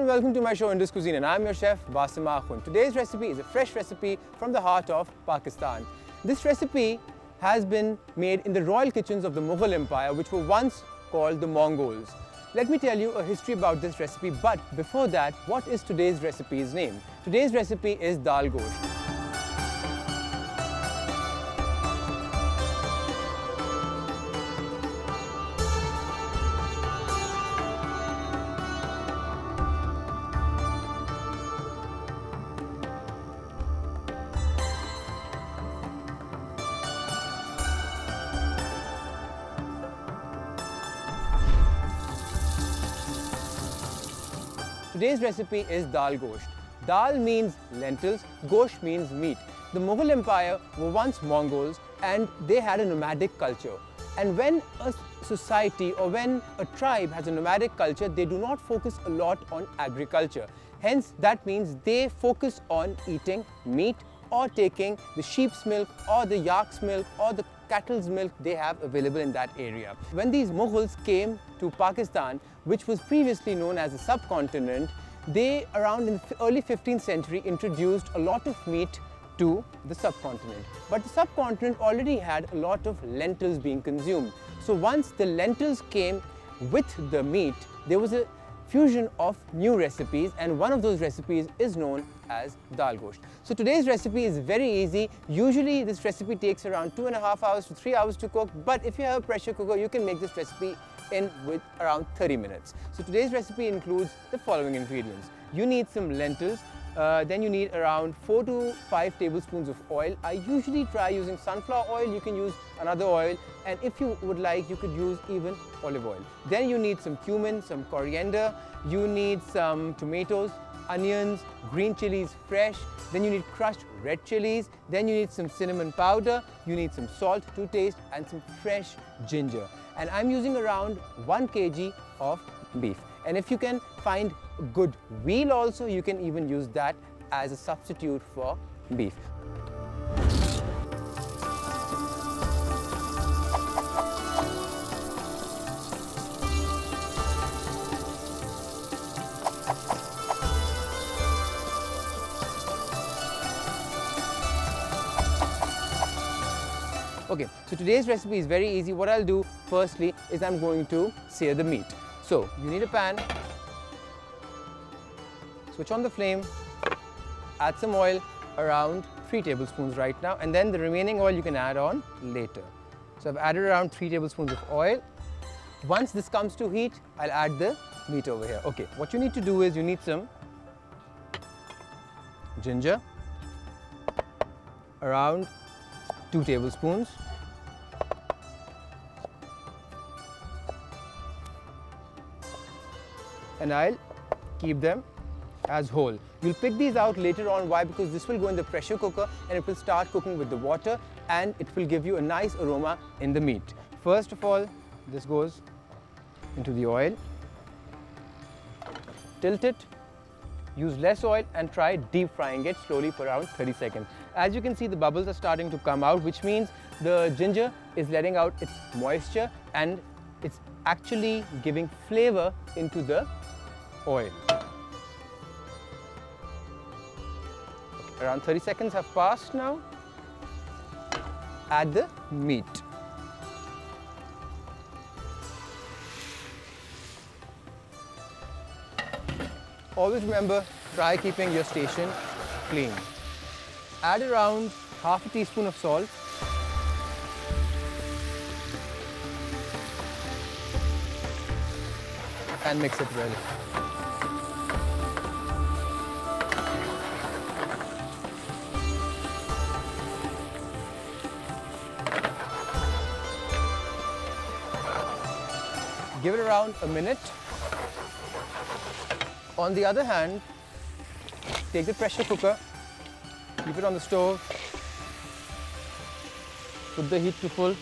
and welcome to my show Indus Cuisine, and I'm your chef Basim Akhund. Today's recipe is a fresh recipe from the heart of Pakistan. This recipe has been made in the royal kitchens of the Mughal Empire, which were once called the Mongols. Let me tell you a history about this recipe, but before that, what is today's recipe's name? Today's recipe is Dal Gosht. Today's recipe is Dal Gosht. Dal means lentils, Gosht means meat. The Mughal Empire were once Mongols and they had a nomadic culture. And when a society or when a tribe has a nomadic culture, they do not focus a lot on agriculture. Hence, that means they focus on eating meat or taking the sheep's milk or the yak's milk or the cattle's milk they have available in that area. When these Mughals came to Pakistan, which was previously known as a subcontinent, they around in the early 15th century introduced a lot of meat to the subcontinent. But the subcontinent already had a lot of lentils being consumed. So once the lentils came with the meat, there was a fusion of new recipes, and one of those recipes is known as Dal Gosht. So today's recipe is very easy. Usually this recipe takes around 2.5 hours to 3 hours to cook, but if you have a pressure cooker, you can make this recipe in with around 30 minutes. So today's recipe includes the following ingredients. You need some lentils, then you need around 4 to 5 tablespoons of oil. I usually try using sunflower oil. You can use another oil, and if you would like, you could use even olive oil. Then you need some cumin, some coriander, you need some tomatoes, onions, green chilies fresh, then you need crushed red chilies, then you need some cinnamon powder, you need some salt to taste, and some fresh ginger. And I'm using around 1 kg of beef. And if you can find a good veal also, you can even use that as a substitute for beef. Okay, so today's recipe is very easy. What I'll do firstly is I'm going to sear the meat. So you need a pan, switch on the flame, add some oil, around 3 tablespoons right now, and then the remaining oil you can add on later. So I've added around 3 tablespoons of oil. Once this comes to heat, I'll add the meat over here. Okay, what you need to do is you need some ginger, around 2 tablespoons. And I'll keep them as whole. You'll pick these out later on. Why? Because this will go in the pressure cooker and it will start cooking with the water, and it will give you a nice aroma in the meat. First of all, this goes into the oil. Tilt it, use less oil, and try deep frying it slowly for around 30 seconds. As you can see, the bubbles are starting to come out, which means the ginger is letting out its moisture and it's actually giving flavor into the oil. Okay, around 30 seconds have passed now. Add the meat. Always remember, try keeping your station clean. Add around half a teaspoon of salt. And mix it well. Give it around a minute. On the other hand, take the pressure cooker, keep it on the stove, put the heat to full,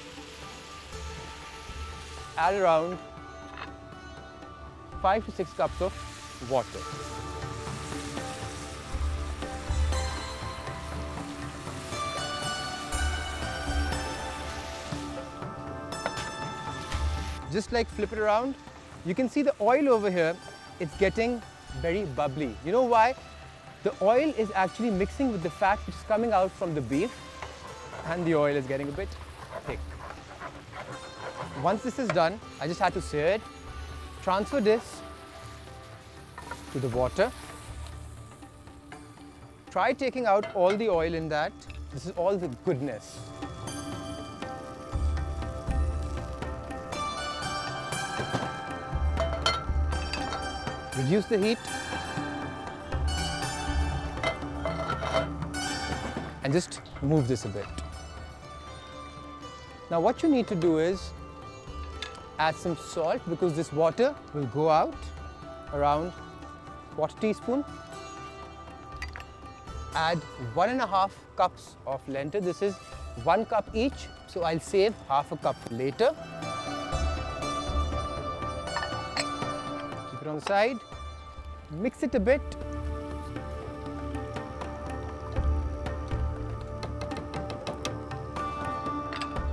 add around 5 to 6 cups of water. Just like flip it around, you can see the oil over here, it's getting very bubbly. You know why? The oil is actually mixing with the fat which is coming out from the beef, and the oil is getting a bit thick. Once this is done, I just had to sear it. Transfer this to the water. Try taking out all the oil in that. This is all the goodness. Reduce the heat. And just move this a bit. Now what you need to do is add some salt, because this water will go out around 1/4 teaspoon. Add 1.5 cups of lentil. This is 1 cup each, so I'll save half a cup later. Keep it on the side. Mix it a bit.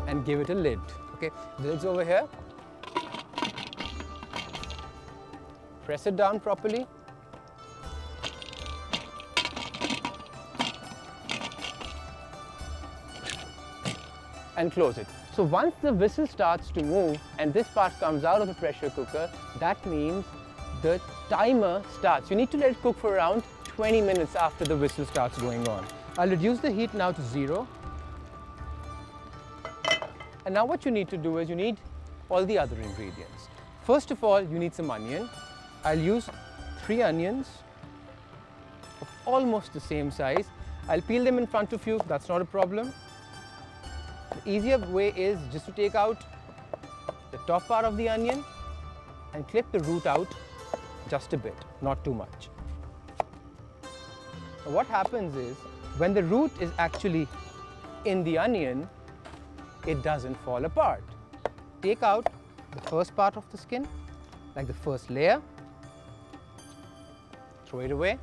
And give it a lid. Okay, the lid's over here. Press it down properly. And close it. So once the whistle starts to move and this part comes out of the pressure cooker, that means the timer starts. You need to let it cook for around 20 minutes after the whistle starts going on. I'll reduce the heat now to 0. And now what you need to do is you need all the other ingredients. First of all, you need some onion. I'll use 3 onions of almost the same size. I'll peel them in front of you, that's not a problem. The easier way is just to take out the top part of the onion and clip the root out just a bit, not too much. Now what happens is, when the root is actually in the onion, it doesn't fall apart. Take out the first part of the skin, like the first layer. Throw it away.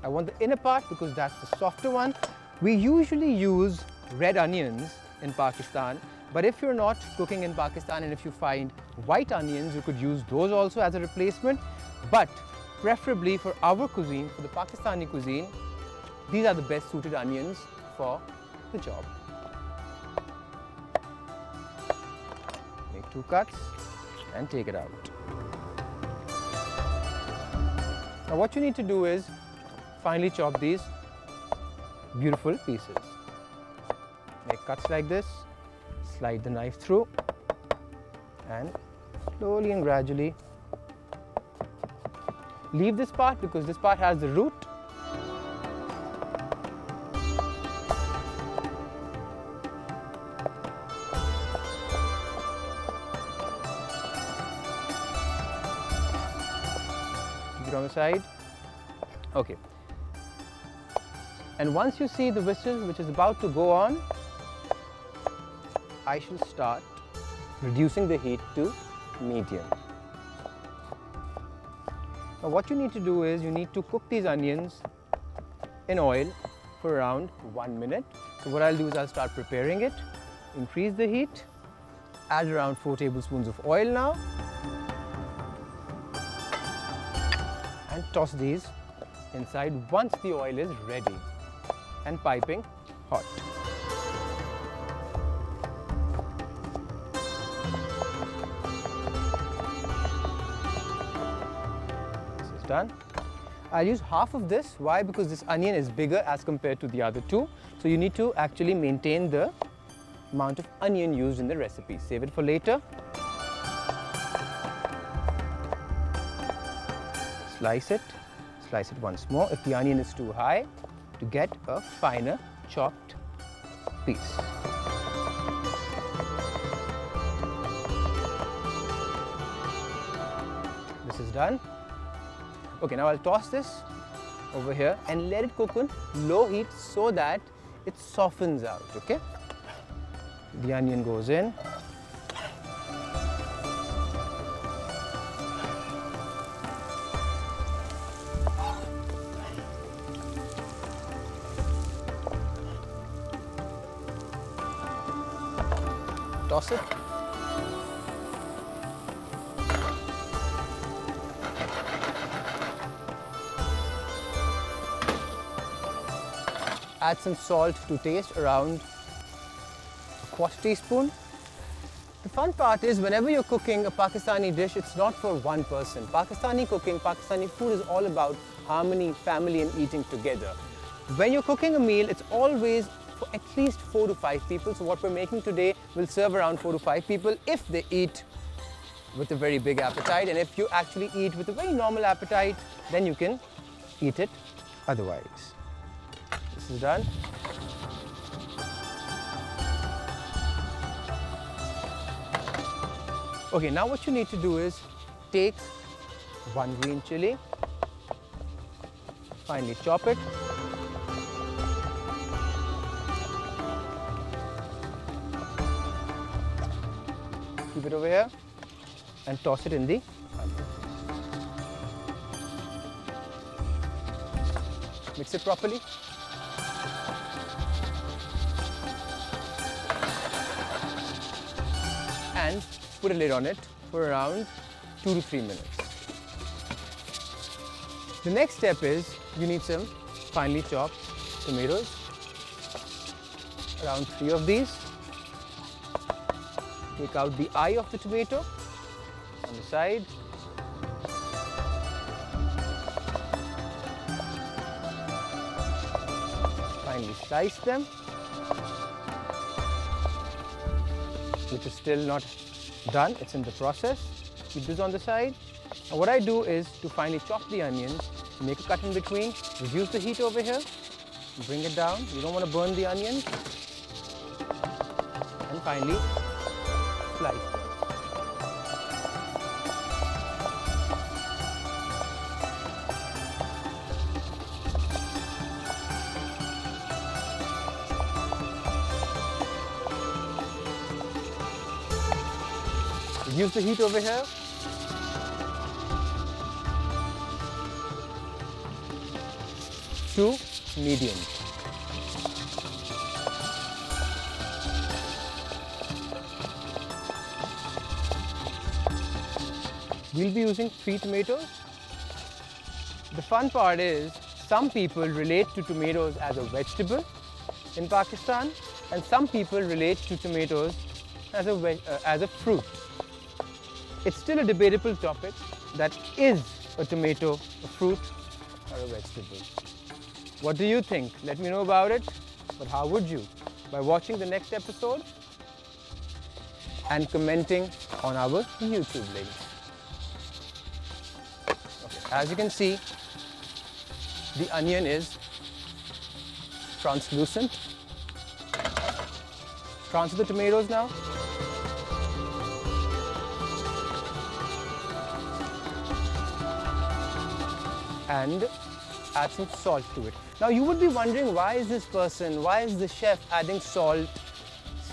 I want the inner part because that's the softer one. We usually use red onions in Pakistan, but if you're not cooking in Pakistan and if you find white onions, you could use those also as a replacement. But preferably for our cuisine, for the Pakistani cuisine, these are the best suited onions for the job. Make 2 cuts and take it out. Now what you need to do is finely chop these beautiful pieces. Make cuts like this, slide the knife through, and slowly and gradually leave this part because this part has the root. Keep it on the side. Okay. And once you see the whistle which is about to go on, I shall start reducing the heat to medium. Now what you need to do is you need to cook these onions in oil for around 1 minute. So what I'll do is I'll start preparing it, increase the heat, add around 4 tablespoons of oil now, and toss these inside once the oil is ready and piping hot. Done. I'll use half of this. Why? Because this onion is bigger as compared to the other 2. So you need to actually maintain the amount of onion used in the recipe. Save it for later. Slice it once more if the onion is too high to get a finer chopped piece. This is done. Okay, now I'll toss this over here and let it cook on low heat so that it softens out, okay? The onion goes in. Toss it. add some salt to taste, around a 1/4 teaspoon. The fun part is whenever you're cooking a Pakistani dish, it's not for one person. Pakistani cooking, Pakistani food is all about harmony, family and eating together. When you're cooking a meal, it's always for at least 4 to 5 people. So what we're making today will serve around 4 to 5 people if they eat with a very big appetite. And if you actually eat with a very normal appetite, then you can eat it otherwise. This is done. Okay, now what you need to do is take 1 green chili, finally chop it. Keep it over here and toss it in the onion. Mix it properly. And put a lid on it for around 2 to 3 minutes. The next step is you need some finely chopped tomatoes, around 3 of these. Take out the eye of the tomato on the side. Finally slice them, which is still not done, it's in the process. Keep this on the side. And what I do is to finally chop the onions, make a cut in between, reduce the heat over here, bring it down. You don't want to burn the onions. And finally, slice them. Reduce the heat over here. To medium. We'll be using 3 tomatoes. The fun part is some people relate to tomatoes as a vegetable in Pakistan, and some people relate to tomatoes as a fruit. It's still a debatable topic, that is a tomato a fruit or a vegetable? What do you think? Let me know about it. But how would you? By watching the next episode and commenting on our YouTube link. Okay. As you can see, the onion is translucent. Transfer the tomatoes now. And add some salt to it. Now you would be wondering, why is the chef adding salt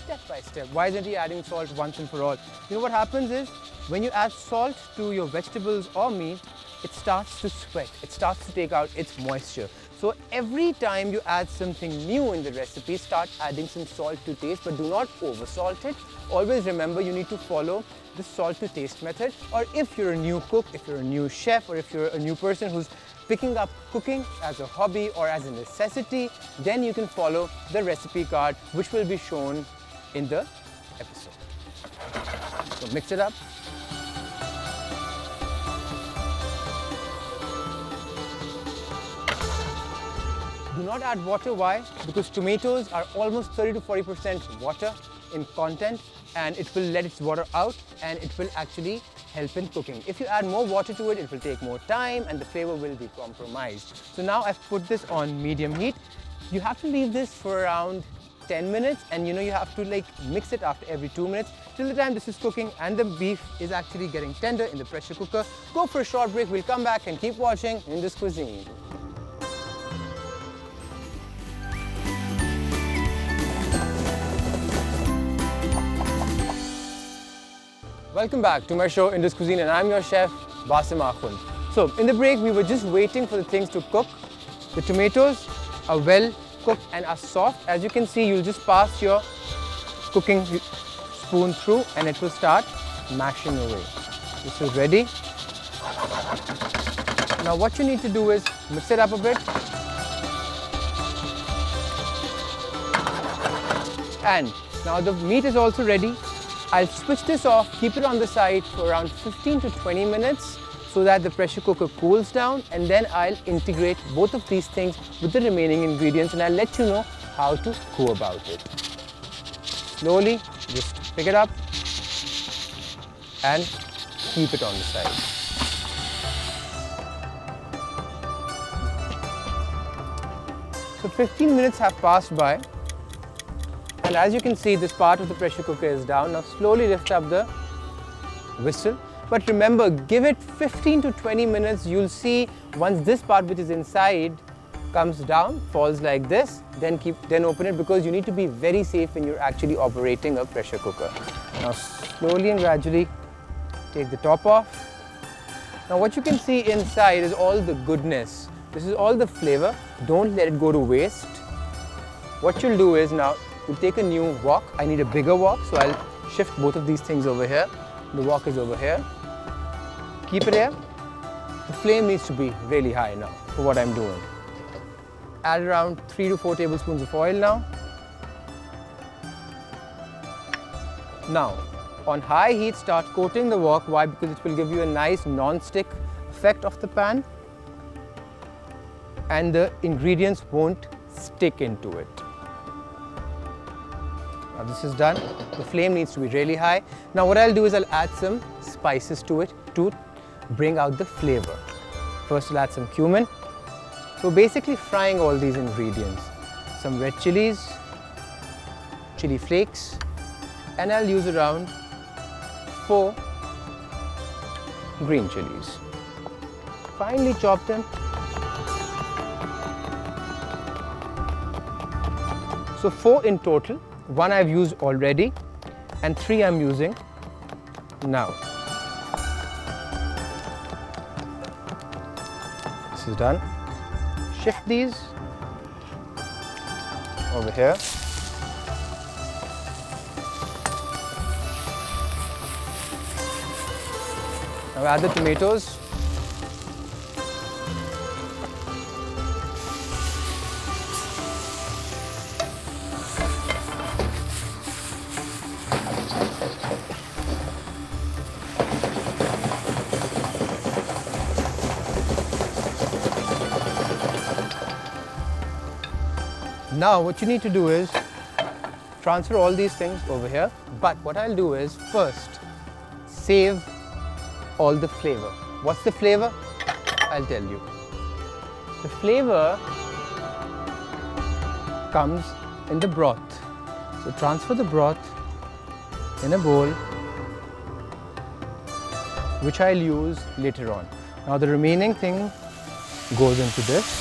step by step? Why isn't he adding salt once and for all? You know what happens is, when you add salt to your vegetables or meat, it starts to sweat. It starts to take out its moisture. So every time you add something new in the recipe, start adding some salt to taste, but do not over salt it. Always remember, you need to follow the salt to taste method. Or if you're a new cook, if you're a new chef, or if you're a new person who's picking up cooking as a hobby or as a necessity, then you can follow the recipe card, which will be shown in the episode. So mix it up. Do not add water. Why? Because tomatoes are almost 30 to 40% water in content, and it will let its water out and it will actually help in cooking. If you add more water to it, it will take more time and the flavor will be compromised. So now I've put this on medium heat. You have to leave this for around 10 minutes, and you have to mix it after every 2 minutes till the time this is cooking and the beef is actually getting tender in the pressure cooker. Go for a short break. We'll come back and keep watching Indus Cuisine. Welcome back to my show Indus Cuisine, and I'm your chef Basim Akhund. So in the break we were just waiting for the things to cook. The tomatoes are well cooked and are soft. As you can see, you'll just pass your cooking spoon through and it will start mashing away. This is ready. Now what you need to do is mix it up a bit. And now the meat is also ready. I'll switch this off, keep it on the side for around 15 to 20 minutes so that the pressure cooker cools down, and then I'll integrate both of these things with the remaining ingredients, and I'll let you know how to go about it. Slowly, just pick it up and keep it on the side. So 15 minutes have passed by, and as you can see, this part of the pressure cooker is down. Now slowly lift up the whistle. But remember, give it 15 to 20 minutes. You'll see once this part which is inside comes down, falls like this, then open it, because you need to be very safe when you're actually operating a pressure cooker. Now slowly and gradually take the top off. Now what you can see inside is all the goodness. This is all the flavor. Don't let it go to waste. What you'll do is now you'll take a new wok. I need a bigger wok, so I'll shift both of these things over here. The wok is over here. Keep it here. The flame needs to be really high now for what I'm doing. Add around 3 to 4 tablespoons of oil now. Now, on high heat, start coating the wok. Why? Because it will give you a nice non-stick effect of the pan, and the ingredients won't stick into it. Now this is done. The flame needs to be really high. Now what I'll do is I'll add some spices to it to bring out the flavor. First I'll add some cumin. So basically frying all these ingredients. Some red chilies, chili flakes, and I'll use around 4 green chilies. Finely chop them. So 4 in total. 1 I've used already and 3 I'm using now. This is done. Shift these over here. Now add the tomatoes. Now what you need to do is transfer all these things over here, but what I'll do is first save all the flavor. What's the flavor? I'll tell you. The flavor comes in the broth. So transfer the broth in a bowl, which I'll use later on. Now the remaining thing goes into this.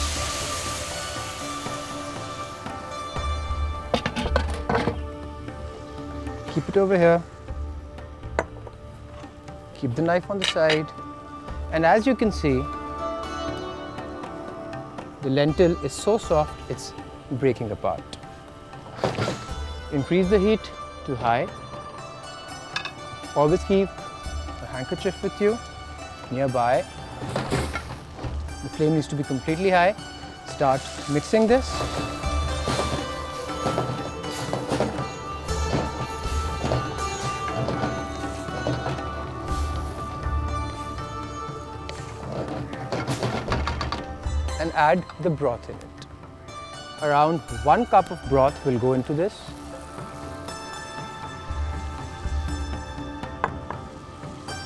Keep it over here. Keep the knife on the side. And as you can see, the lentil is so soft, it's breaking apart. Increase the heat to high. Always keep a handkerchief with you nearby. The flame needs to be completely high. Start mixing this. And add the broth in it. Around 1 cup of broth will go into this.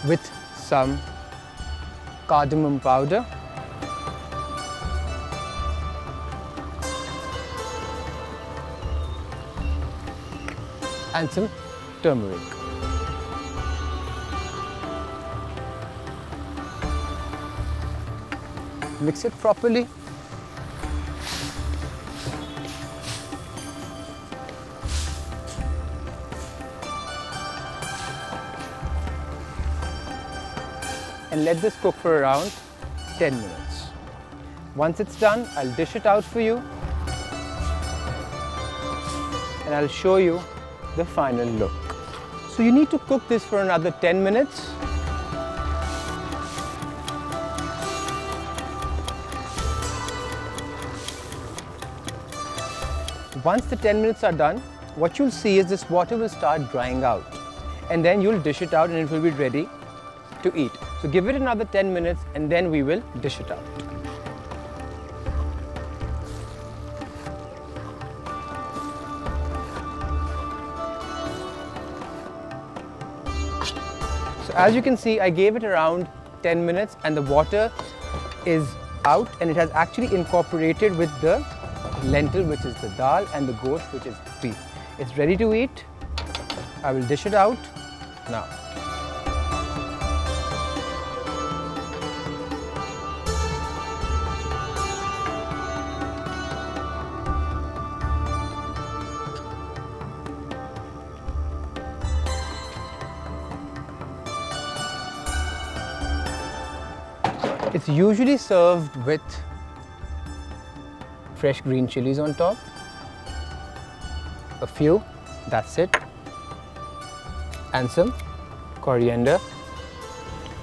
With some cardamom powder. And some turmeric. Mix it properly. And let this cook for around 10 minutes. Once it's done, I'll dish it out for you. And I'll show you the final look. So you need to cook this for another 10 minutes. Once the 10 minutes are done, what you'll see is this water will start drying out. And then you'll dish it out and it will be ready to eat. So give it another 10 minutes and then we will dish it out. So as you can see, I gave it around 10 minutes and the water is out and it has actually incorporated with the lentil, which is the dal, and the gosht, which is beef. It's ready to eat. I will dish it out now. It's usually served with fresh green chilies on top. A few, that's it. And some coriander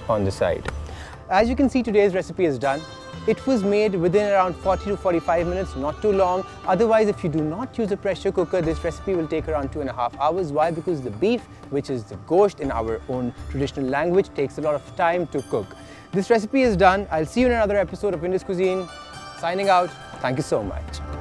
on the side. As you can see, today's recipe is done. It was made within around 40 to 45 minutes, not too long. Otherwise, if you do not use a pressure cooker, this recipe will take around 2.5 hours. Why? Because the beef, which is the gosht in our own traditional language, takes a lot of time to cook. This recipe is done. I'll see you in another episode of Indus Cuisine. Signing out. Thank you so much.